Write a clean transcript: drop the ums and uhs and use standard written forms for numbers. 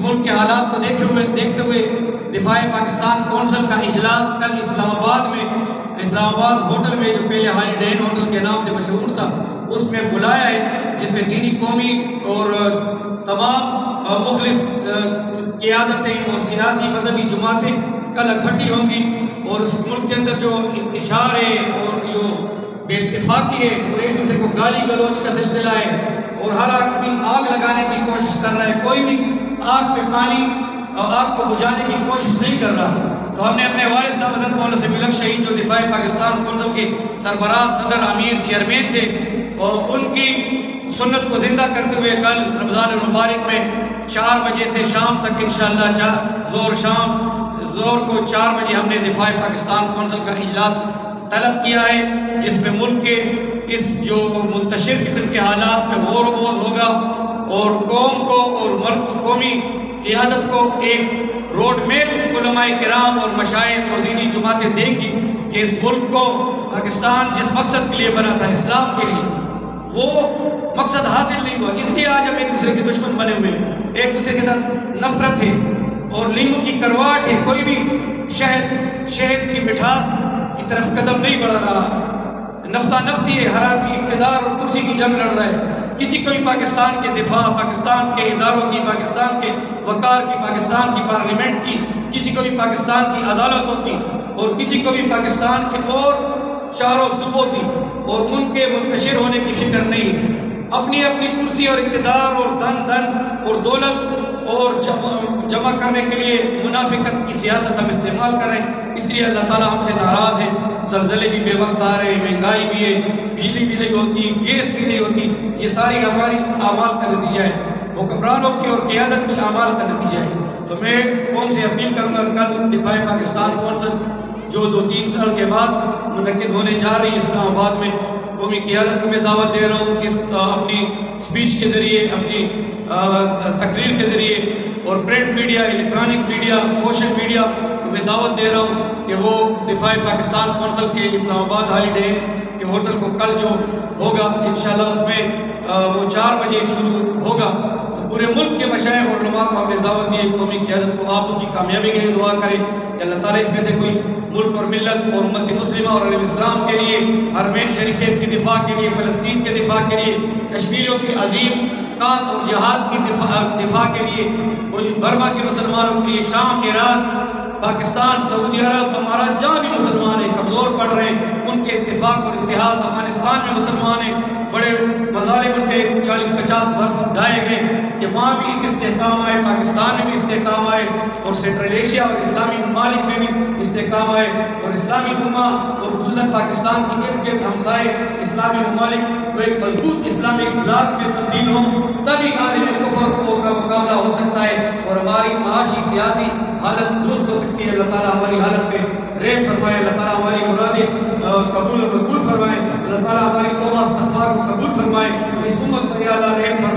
ملک کے حالات کو دیکھتے ہوئے دفاع پاکستان کونسل کا اجلاس کل اسلام آباد ہوٹل میں، جو پہلے ہالیڈے ان ہوٹل کے نام سے مشہور تھا، اس میں بلایا ہے، جس میں دینی، قومی اور تمام مخلص قیادتیں اور سیاسی مذہبی جماعتیں کل اکٹھی ہوں گی، اور اس ملک کے اندر جو انتشار ہے اور جو بے اتفاقی ہے اور ایک دوسرے کو گالی گلوچ کا سلسلہ ہے، اور ہر آدمی آگ لگانے کی کوشش کر رہا ہے، کوئی بھی آگ پہ پانی اور آگ کو بجھانے کی کوشش نہیں کر رہا، تو ہم نے اپنے والد صاحب حضرت مولانا سمیع الحق شہید، جو دفاع پاکستان کونسل کے سربراہ، صدر، امیر، چیئرمین تھے، اور ان کی سنت کو زندہ کرتے ہوئے کل رمضان المبارک میں 4 بجے سے شام تک انشاءاللہ زور کو 4 بجے ہم نے دفاع پاکستان کونسل کا اجلاس طلب کیا ہے، جس میں ملک کے اس جو منتشر قسم کے حالات میں غور و خوض ہوگا، اور قوم کو اور قومی قیادت کو ایک روڈ میپ علماء کرام اور مشائخ اور دینی جماعتیں دیں گی کہ اس ملک کو پاکستان جس مقصد کے لیے بنا تھا، اسلام کے لیے، وہ مقصد حاصل نہیں ہوا، اس لیے آج ہم ایک دوسرے کے دشمن بنے ہوئے، ایک دوسرے کے ساتھ نفرت ہے اور لیمو کی کرواٹ ہے، کوئی بھی شہد کی مٹھاس کی طرف قدم نہیں بڑھا رہا، نفسا نفسی ہے، ہر آدمی اقتدار اور کرسی کی جنگ لڑ رہا ہے، کسی کو بھی پاکستان کے دفاع، پاکستان کے اداروں کی، پاکستان کے وقار کی، پاکستان کی پارلیمنٹ کی، کسی کو بھی پاکستان کی عدالتوں کی، اور کسی کو بھی پاکستان کے اور چاروں صوبوں کی اور ان کے منتشر ہونے کی فکر نہیں ہے، اپنی اپنی کرسی اور اقتدار اور دھن اور دولت اور جمع کرنے کے لیے منافقت کی سیاست ہم استعمال کر رہے ہیں، اس لیے اللہ تعالیٰ ہم سے ناراض ہے، زلزلے بھی بے وقت آ رہے ہیں، مہنگائی بھی ہے، بجلی بھی نہیں ہوتی، گیس بھی نہیں ہوتی، یہ ساری ہماری اعمال کا نتیجہ ہے، حکمرانوں کی اور قیادت کی اعمال کا نتیجہ ہے۔ تو میں قوم سے اپیل کروں گا، کل دفاع پاکستان کونسل جو 2-3 سال کے بعد منعقد ہونے جا رہی ہے اسلام آباد میں، قومی قیادت کو میں دعوت دے رہا ہوں، اس اپنی اسپیچ کے ذریعے، اپنی تقریر کے ذریعے، اور print media, electronic media, social media کو میں دعوت دے رہا ہوں کہ وہ دفاع پاکستان کونسل کے اسلام آباد ہالیڈے کے ہوٹل کو کل جو ہوگا انشاءاللہ اس میں وہ 4 بجے شروع ہوگا، تو پورے ملک کے مشائخ اور علماء کو ہم نے دعوت دی، قومی قیادت کو آپ اس کی کامیابی کے لیے دعا کریں کہ اللہ تعالیٰ اس میں سے کوئی ملک اور ملت اور امت مسلمہ اور عالم اسلام کے لیے، حرمین شریفین کے دفاع کے لیے، فلسطین کے دفاع کے لیے، کشمیریوں کی عظیم قات اور جہاد کی دفاع کے لیے، کوئی برما کے مسلمانوں کے لیے، شام، عراق، پاکستان، سعودی عرب، امارات، جہاں بھی مسلمان ہیں کمزور پڑ رہے ہیں، ان کے اتفاق اور اتحاد، افغانستان میں مسلمان ہیں، بڑے مظالم ان پہ 40-50 برس ڈھائے گئے، کہ وہاں بھی ایک استحکام آئے، پاکستان میں بھی استحکام آئے، اور سینٹرل ایشیا اور اسلامی ممالک میں بھی استحکام آئے، اور اسلامی امہ اور خصوصاً پاکستان کی ارد گرد ہمسائے اسلامی ممالک وہ ایک مضبوط اسلامک بلاک میں تبدیل ہوں، تبھی عالم کفر کا مقابلہ ہو سکتا ہے اور ہماری معاشی سیاسی حالت درست ہو سکتی ہے۔ اللہ تعالیٰ ہماری حالت پہ رحم فرمائے، اللہ تعالیٰ ہماری مرادیں قبول فرمائے، اللہ تعالیٰ ہماری توبہ استغفار کو قبول فرمائے، اس امت پر یا اللہ رحم فرمائے۔